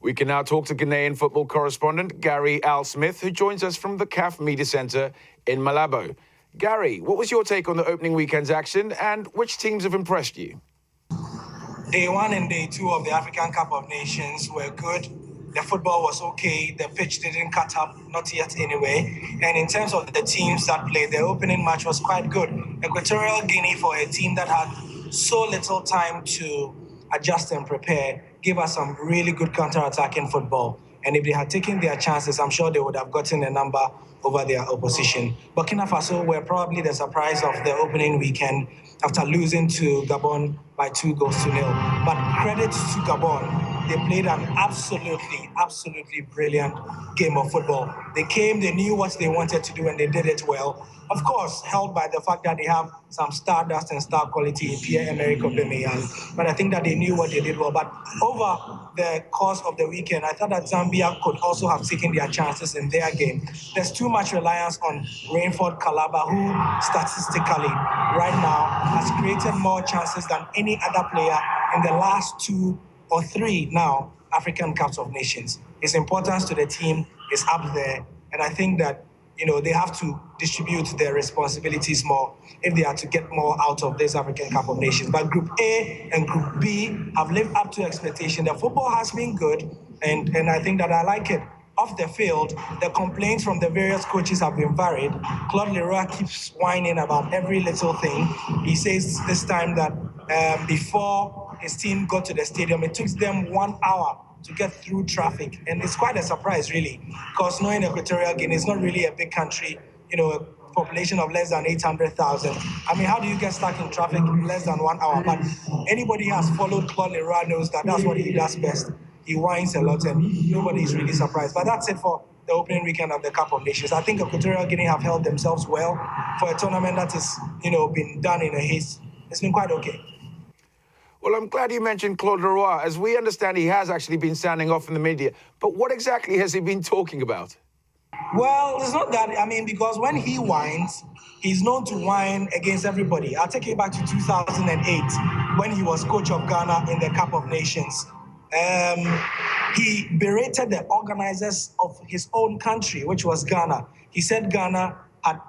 We can now talk to Ghanaian football correspondent Gary Al Smith, who joins us from the CAF Media Centre in Malabo. Gary, what was your take on the opening weekend's action, and which teams have impressed you? Day 1 and Day 2 of the African Cup of Nations were good. The football was okay. The pitch didn't cut up, not yet anyway. And in terms of the teams that played, the opening match was quite good. Equatorial Guinea, for a team that had so little time to adjust and prepare, gave us some really good counter-attacking football. And if they had taken their chances, I'm sure they would have gotten a number over their opposition. Burkina Faso were probably the surprise of the opening weekend after losing to Gabon by 2-0. But credit to Gabon. They played an absolutely brilliant game of football. They came, they knew what they wanted to do, and they did it well. Of course, held by the fact that they have some stardust and star quality in Pierre-Emerick Aubameyang. But I think that they knew what they did well. But over the course of the weekend, I thought that Zambia could also have taken their chances in their game. There's too much reliance on Rainford Kalaba, who statistically, right now, has created more chances than any other player in the last 2 or 3 now African Cups of Nations. His importance to the team is up there, and I think that they have to distribute their responsibilities more if they are to get more out of this African Cup of Nations. But Group A and Group B have lived up to expectation. The football has been good, and I think that I like it. Off the field, the complaints from the various coaches have been varied. Claude Leroy keeps whining about every little thing. He says this time that before his team got to the stadium, it took them 1 hour to get through traffic. And it's quite a surprise, really, because knowing Equatorial Guinea is not really a big country, a population of less than 800,000. I mean, how do you get stuck in traffic in less than 1 hour? But anybody who has followed Claude Leroy knows that that's what he does best. He whines a lot, and nobody is really surprised. But that's it for the opening weekend of the Cup of Nations. I think Equatorial Guinea have held themselves well for a tournament that has, been done in a haste. It's been quite okay. Well, I'm glad you mentioned Claude Leroy. As we understand, he has actually been sounding off in the media. But what exactly has he been talking about? Well, it's not that. Because when he whines, he's known to whine against everybody. I'll take you back to 2008 when he was coach of Ghana in the Cup of Nations. He berated the organizers of his own country, which was Ghana. He said Ghana had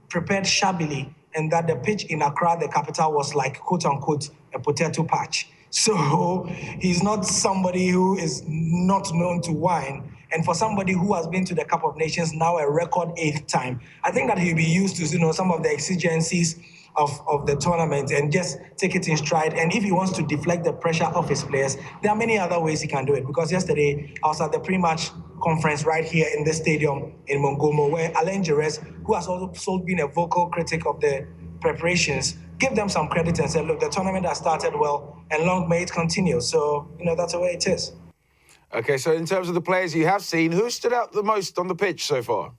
prepared shabbily and that the pitch in Accra, the capital, was like, quote-unquote, a potato patch. So he's not somebody who is not known to whine. And for somebody who has been to the Cup of Nations now a record 8th time, I think that he'll be used to some of the exigencies of the tournament and just take it in stride. And if he wants to deflect the pressure off his players, there are many other ways he can do it. Because yesterday, I was at the pre-match conference right here in the stadium in Mongomo, where Alain Jerez, who has also been a vocal critic of the preparations, gave them some credit and said, look, the tournament has started well, and long may it continue. So, that's the way it is. OK, so in terms of the players you have seen, who stood out the most on the pitch so far?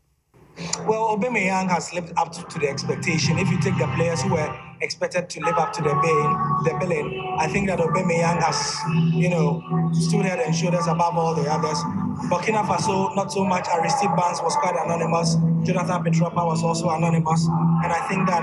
Well, Aubameyang has lived up to the expectation. If you take the players who were expected to live up to the billing, I think that Aubameyang has, stood head and shoulders above all the others. Burkina Faso, not so much. Aristide Barnes was quite anonymous. Jonathan Petropa was also anonymous. And I think that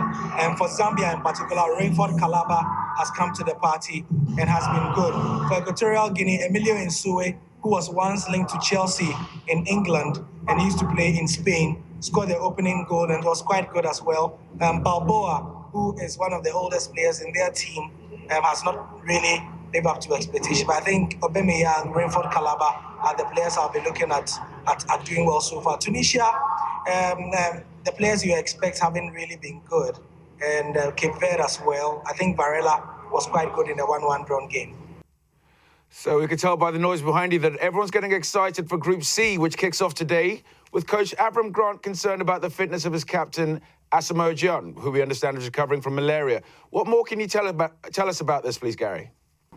for Zambia in particular, Rainford Kalaba has come to the party and has been good. For Equatorial Guinea, Emilio Nsue, who was once linked to Chelsea in England and used to play in Spain, scored the opening goal and was quite good as well. Balboa, who is one of the oldest players in their team, has not really lived up to expectation. But I think Aubameyang, Rainford Kalaba are the players I'll be looking at doing well so far. Tunisia, the players you expect haven't really been good. And Cape Verde as well. I think Varela was quite good in the 1-1 drawn game. So we could tell by the noise behind you that everyone's getting excited for Group C, which kicks off today, with Coach Avram Grant concerned about the fitness of his captain, Asamoah Gyan, who we understand is recovering from malaria. What more can you tell us about this, please, Gary?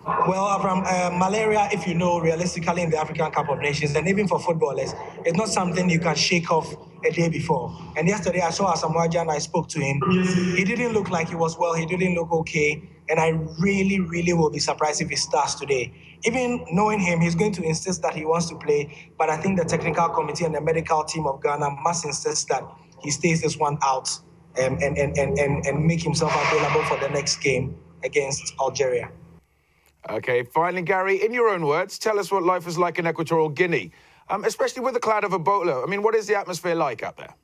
Well, Avram, malaria, if you know, realistically in the African Cup of Nations, and even for footballers, it's not something you can shake off a day before. And yesterday I saw Asamoah Gyan, I spoke to him. He didn't look like he was well, he didn't look okay. And I really will be surprised if he starts today. Even knowing him, he's going to insist that he wants to play. But I think the technical committee and the medical team of Ghana must insist that he stays this one out and make himself available for the next game against Algeria. Okay, finally, Gary, in your own words, tell us what life is like in Equatorial Guinea, especially with the cloud of Ebola. I mean, what is the atmosphere like out there?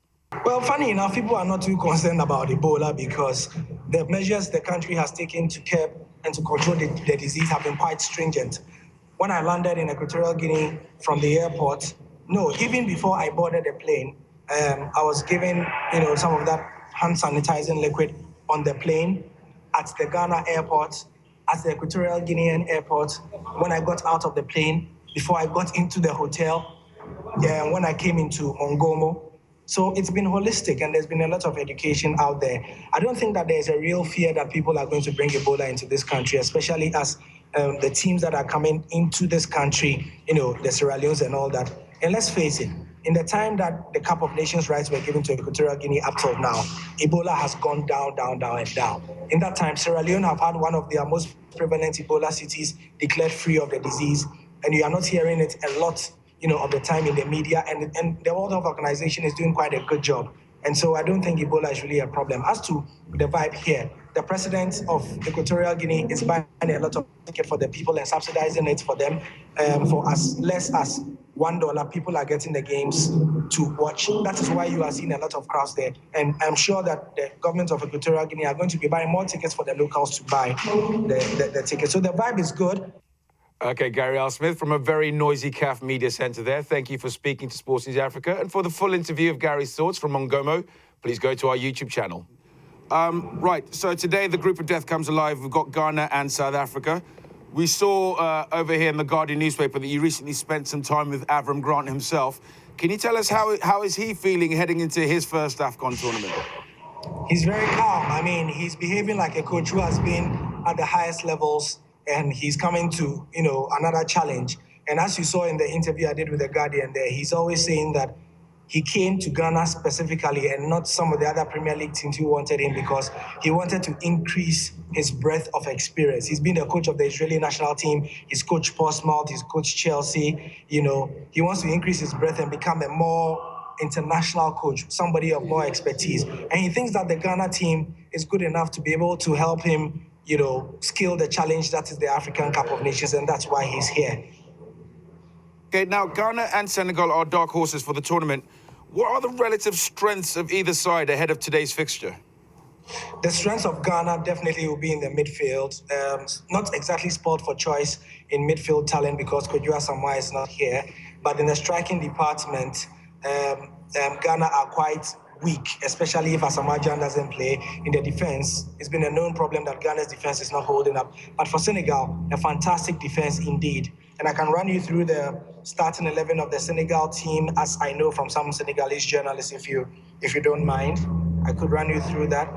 Well, funny enough, people are not too concerned about Ebola because the measures the country has taken to curb and to control the disease have been quite stringent. When I landed in Equatorial Guinea from the airport, no, even before I boarded the plane, I was given, some of that hand sanitizing liquid on the plane, at the Ghana airport, at the Equatorial Guinean airport, when I got out of the plane, before I got into the hotel, when I came into Mongomo. So it's been holistic and there's been a lot of education out there. I don't think that there's a real fear that people are going to bring Ebola into this country, especially as the teams that are coming into this country, the Sierra Leones and all that. And let's face it, in the time that the Cup of Nations rights were given to Equatorial Guinea up till now, Ebola has gone down, down, down, and down. In that time, Sierra Leone have had one of their most prevalent Ebola cities declared free of the disease, and you are not hearing it a lot of the time in the media, and the World Health Organization is doing quite a good job. And so I don't think Ebola is really a problem. As to the vibe here, the president of Equatorial Guinea is buying a lot of tickets for the people and subsidizing it for them. For as less as $1, people are getting the games to watch. That is why you are seeing a lot of crowds there. And I'm sure that the government of Equatorial Guinea are going to be buying more tickets for the locals to buy the tickets. So the vibe is good. Okay, Gary L. Smith from a very noisy CAF media centre there. Thank you for speaking to Sports News Africa. And for the full interview of Gary's thoughts from Mongomo, please go to our YouTube channel. Right, so today the group of death comes alive. We've got Ghana and South Africa. We saw over here in the Guardian newspaper that you recently spent some time with Avram Grant himself. Can you tell us how is he feeling heading into his first AFCON tournament? He's very calm. I mean, he's behaving like a coach who has been at the highest levels, and he's coming to, another challenge. And as you saw in the interview I did with The Guardian there, he's always saying that he came to Ghana specifically and not some of the other Premier League teams who wanted him because he wanted to increase his breadth of experience. He's been the coach of the Israeli national team. He's coached Portsmouth, he's coached Chelsea. He wants to increase his breadth and become a more international coach, somebody of more expertise. And he thinks that the Ghana team is good enough to be able to help him scale the challenge that is the African Cup of Nations, and that's why he's here. Okay, now Ghana and Senegal are dark horses for the tournament. What are the relative strengths of either side ahead of today's fixture? The strengths of Ghana definitely will be in the midfield. Not exactly sport for choice in midfield talent because Kodua Samoa is not here, but in the striking department, Ghana are quite weak, especially if Asamoah Gyan doesn't play. In the defense, it's been a known problem that Ghana's defense is not holding up. But for Senegal, a fantastic defense indeed. And I can run you through the starting 11 of the Senegal team, as I know from some Senegalese journalists, if you don't mind. I could run you through that.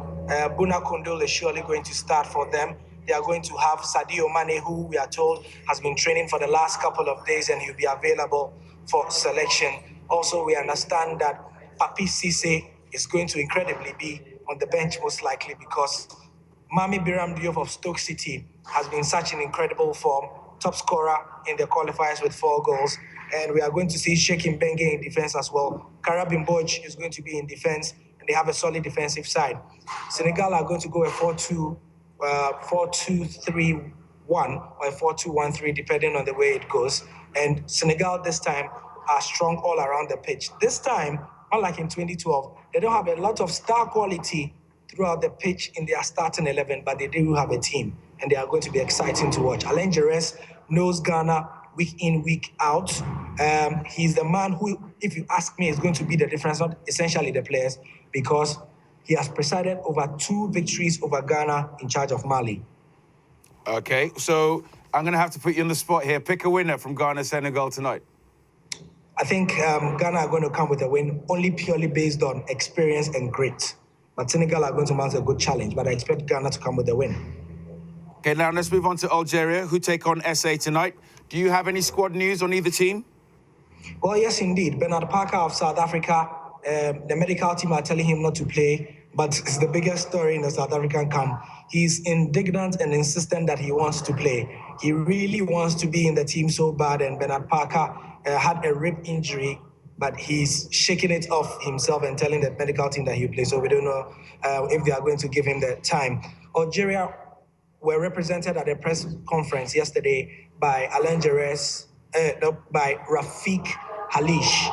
Bouna Koundoul is surely going to start for them. They are going to have Sadio Mane, who we are told has been training for the last couple of days and he'll be available for selection. Also, we understand that Papi Cisse is going to incredibly be on the bench most likely because Mami Biram Diop of Stoke City has been such an incredible form, top scorer in the qualifiers with 4 goals. And we are going to see Sheikh Mbenge in defense as well. Karabin Boj is going to be in defense, and they have a solid defensive side. Senegal are going to go a 4-2-3-1 or a 4-2-1-3, depending on the way it goes. And Senegal this time are strong all around the pitch. This time, unlike in 2012, they don't have a lot of star quality throughout the pitch in their starting 11, but they do have a team, and they are going to be exciting to watch. Alain Jerez knows Ghana week in, week out. He's the man who, if you ask me, is going to be the difference, not essentially the players, because he has presided over 2 victories over Ghana in charge of Mali. Okay, so I'm going to have to put you on the spot here. Pick a winner from Ghana-Senegal tonight. I think Ghana are going to come with a win only purely based on experience and grit. But Senegal are going to mount a good challenge, but I expect Ghana to come with a win. Okay, now let's move on to Algeria, who take on SA tonight. Do you have any squad news on either team? Well, yes, indeed. Bernard Parker of South Africa, the medical team are telling him not to play, but it's the biggest story in the South African camp. He's indignant and insistent that he wants to play. He really wants to be in the team so bad, and Bernard Parker had a rib injury, but he's shaking it off himself and telling the medical team that he'll play, so we don't know if they are going to give him the time. Algeria were represented at the press conference yesterday by Alain Jerez, by Rafik Halish,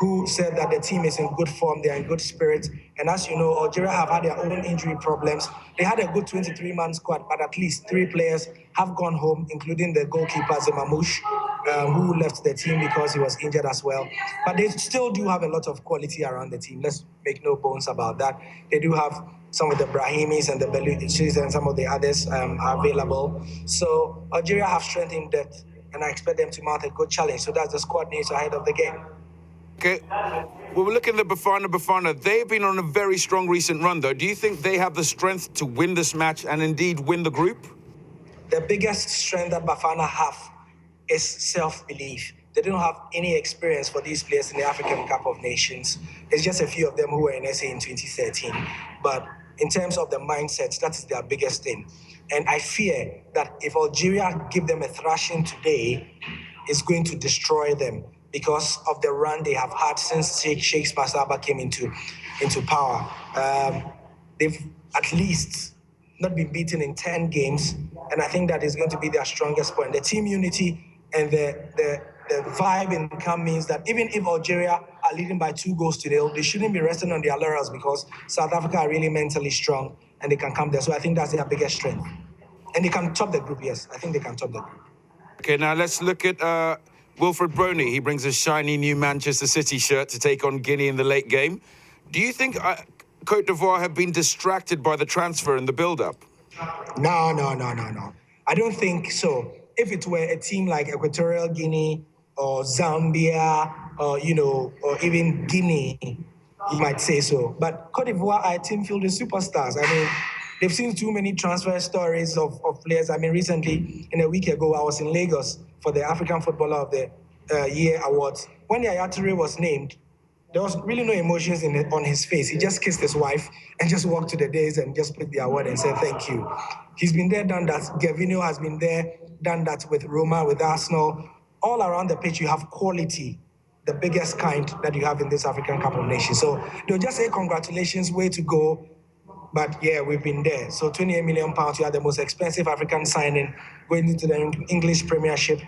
who said that the team is in good form, they're in good spirit. And as you know, Algeria have had their own injury problems. They had a good 23-man squad, but at least 3 players have gone home, including the goalkeeper, Zemamouche, who left the team because he was injured as well. But they still do have a lot of quality around the team. Let's make no bones about that. They do have some of the Brahimis and the Beluchis and some of the others are available. So Algeria have strength in depth, and I expect them to mount a good challenge. So that's the squad news ahead of the game. Okay. Well, we're looking at Bafana. They've been on a very strong recent run, though. Do you think they have the strength to win this match and indeed win the group? The biggest strength that Bafana have is self-belief. They don't have any experience for these players in the African Cup of Nations. It's just a few of them who were in SA in 2013. But in terms of the mindset, that is their biggest thing. And I fear that if Algeria give them a thrashing today, it's going to destroy them because of the run they have had since Sheikh Spasaba came into power. They've at least not been beaten in 10 games, and I think that is going to be their strongest point. The team unity and the vibe in the camp means that even if Algeria are leading by 2 goals to 0, they shouldn't be resting on their laurels because South Africa are really mentally strong and they can come there. So I think that's their biggest strength. And they can top the group, yes. I think they can top the group. Okay, now let's look at Wilfred Broney. He brings a shiny new Manchester City shirt to take on Guinea in the late game. Do you think Cote d'Ivoire have been distracted by the transfer and the build-up? No. I don't think so. If it were a team like Equatorial Guinea or Zambia or even Guinea, you might say so. But Cote d'Ivoire are a team filled with superstars. I mean, they've seen too many transfer stories of players. I mean, recently, a week ago, I was in Lagos for the African Footballer of the Year Awards. When Yaya Toure was named, there was really no emotions on his face. He just kissed his wife and just walked to the dais and just picked the award and said, thank you. He's been there, done that. Gervinho has been there, done that with Roma, with Arsenal. All around the pitch, you have quality, the biggest kind that you have in this African Cup of Nations. So they'll just say, congratulations, way to go. But yeah, we've been there. So 28 million pounds, you are the most expensive African signing going into the English Premiership.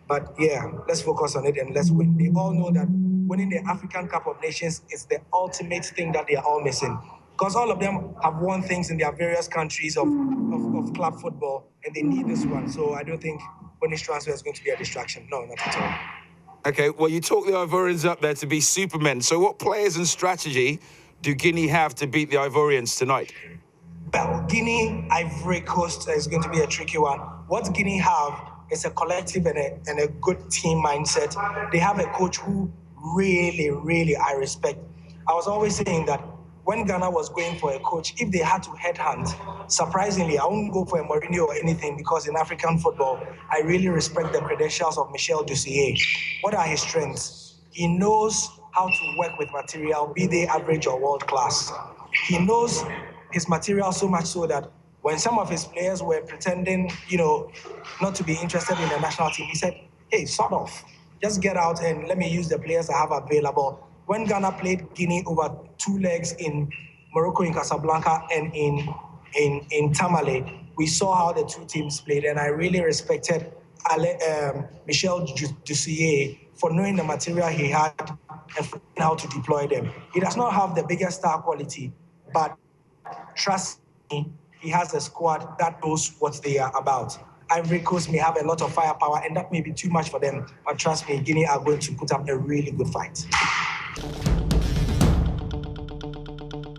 But yeah, let's focus on it and let's win. They all know that winning the African Cup of Nations is the ultimate thing that they are all missing. Because all of them have won things in their various countries of club football, and they need this one. So I don't think winning transfer is going to be a distraction. No, not at all. Okay, well, you talk the Ivorians up there to be supermen. So what players and strategy do Guinea have to beat the Ivorians tonight? Well, Guinea, Ivory Coast is going to be a tricky one. What Guinea have is a collective and a good team mindset. They have a coach who really I respect. I was always saying that when Ghana was going for a coach, if they had to headhunt, surprisingly, I wouldn't go for a Mourinho or anything because in African football, I really respect the credentials of Michel Dussier. What are his strengths? He knows how to work with material, be they average or world class. He knows his material so much so that when some of his players were pretending, not to be interested in the national team, he said, hey, sort of, just get out and let me use the players I have available. When Ghana played Guinea over 2 legs in Morocco, in Casablanca, and in Tamale, we saw how the 2 teams played, and I really respected Michel Dussier for knowing the material he had and how to deploy them. He does not have the biggest star quality, but trust me, he has a squad that knows what they are about. Ivory Coast may have a lot of firepower, and that may be too much for them, but trust me, Guinea are going to put up a really good fight.